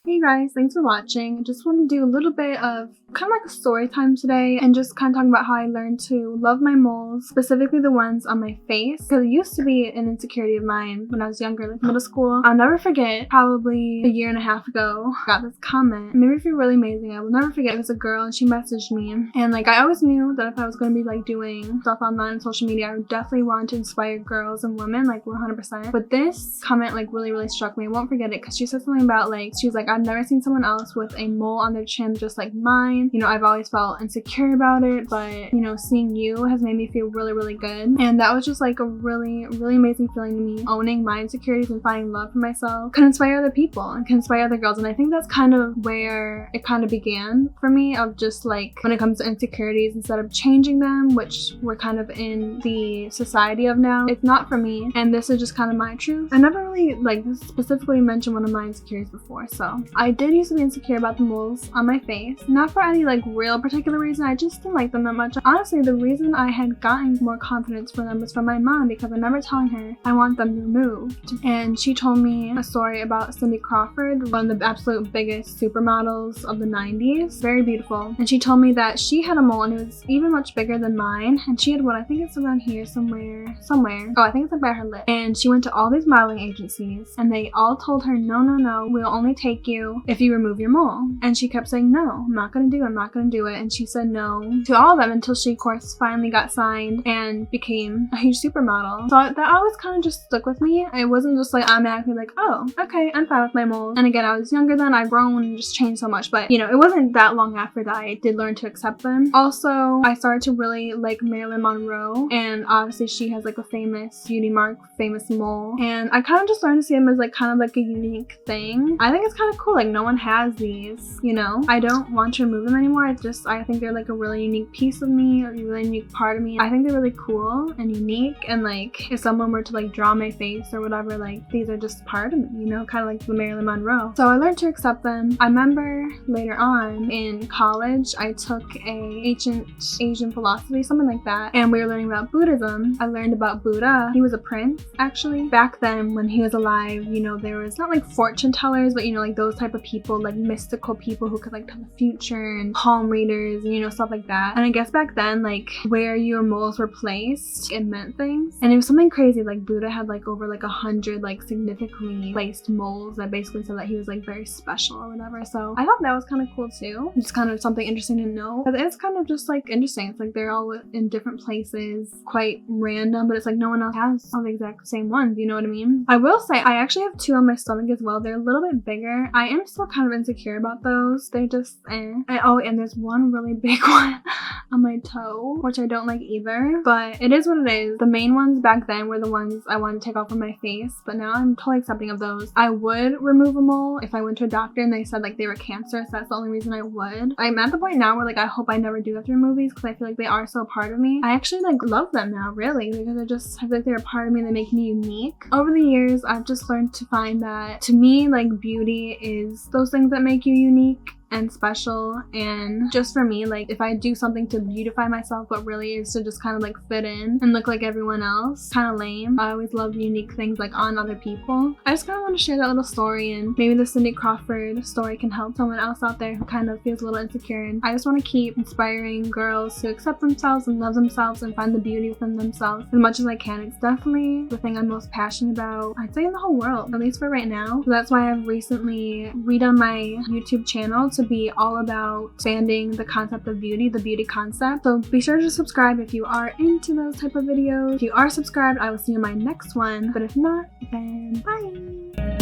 Hey guys, thanks for watching. I just want to do a little bit of kind of like a story time today and just kind of talk about how I learned to love my moles, specifically the ones on my face, because it used to be an insecurity of mine when I was younger, like middle school. I'll never forget, probably a year and a half ago, I got this comment. It made me feel really amazing. I will never forget. It was a girl and she messaged me, and like I always knew that if I was going to be like doing stuff online on social media, I would definitely want to inspire girls and women, like 100%. But this comment like really struck me. I won't forget it because she said something about like, she was like, I've never seen someone else with a mole on their chin just like mine. You know, I've always felt insecure about it, but you know, seeing you has made me feel really good. And that was just like a really amazing feeling to me. Owning my insecurities and finding love for myself can inspire other people and can inspire other girls. And I think that's kind of where it kind of began for me, of just like when it comes to insecurities, instead of changing them, which we're kind of in the society of now, it's not for me. And this is just kind of my truth. I never really like specifically mentioned one of my insecurities before. So I did used to be insecure about the moles on my face, not for any like real particular reason. I just didn't like them that much. Honestly, the reason I had gotten more confidence for them was from my mom, because I remember telling her I want them removed, and she told me a story about Cindy Crawford, one of the absolute biggest supermodels of the 90s, very beautiful, and she told me that she had a mole and it was even much bigger than mine, and she had one, I think it's around here somewhere. Oh, I think it's like by her lip. And she went to all these modeling agencies and they all told her, no, we'll only take you if you remove your mole. And she kept saying, no, I'm not gonna do it. And she said no to all of them until she, of course, finally got signed and became a huge supermodel. So that always kind of just stuck with me. It wasn't just like automatically like, oh, okay, I'm fine with my moles. And again, I was younger then, I've grown and just changed so much, but you know, it wasn't that long after that I did learn to accept them. Also, I started to really like Marilyn Monroe, and obviously she has like a famous beauty mark, famous mole, and I kind of just learned to see them as like kind of like a unique thing. I think it's kind of cool, like no one has these, you know. I don't want to remove them anymore. I think they're like a really unique piece of me, or a really unique part of me. I think they're really cool and unique, and like if someone were to like draw my face or whatever, like these are just part of me, you know, kind of like the Marilyn Monroe. So I learned to accept them. I remember later on in college I took a ancient Asian philosophy, something like that, and we were learning about Buddhism. I learned about Buddha. He was a prince actually. Back then when he was alive, you know, there was not like fortune tellers, but you know, like those type of people, like mystical people who could like tell the future, and palm readers, and you know, stuff like that. And I guess back then, like where your moles were placed, it meant things. And it was something crazy, like Buddha had like over like 100 like significantly placed moles that basically said that he was like very special or whatever. So I thought that was kind of cool too. It's kind of something interesting to know, because it's kind of just like interesting. It's like they're all in different places, quite random, but it's like no one else has all the exact same ones, you know what I mean? I will say I actually have two on my stomach as well. They're a little bit bigger. I am still kind of insecure about those. They're just oh, and there's one really big one on my toe, which I don't like either, but it is what it is. The main ones back then were the ones I wanted to take off of my face, but now I'm totally accepting of those. I would remove a mole if I went to a doctor and they said like they were cancerous. That's the only reason I would. I'm at the point now where like I hope I never do have to remove these, because I feel like they are so a part of me. I actually like love them now, really, because I feel like they're a part of me and they make me unique. Over the years, I've just learned to find that to me, like beauty is those things that make you unique and special. And just for me, like if I do something to beautify myself but really is to just kind of like fit in and look like everyone else, kind of lame. I always love unique things like on other people. I just kind of want to share that little story, and maybe the Cindy Crawford story can help someone else out there who kind of feels a little insecure. And I just want to keep inspiring girls to accept themselves and love themselves and find the beauty within themselves as much as I can. It's definitely the thing I'm most passionate about, I'd say, in the whole world, at least for right now. So that's why I've recently redone my YouTube channel to be all about expanding the concept of beauty, the beauty concept. So be sure to subscribe if you are into those type of videos. If you are subscribed, I will see you in my next one, but if not, then bye!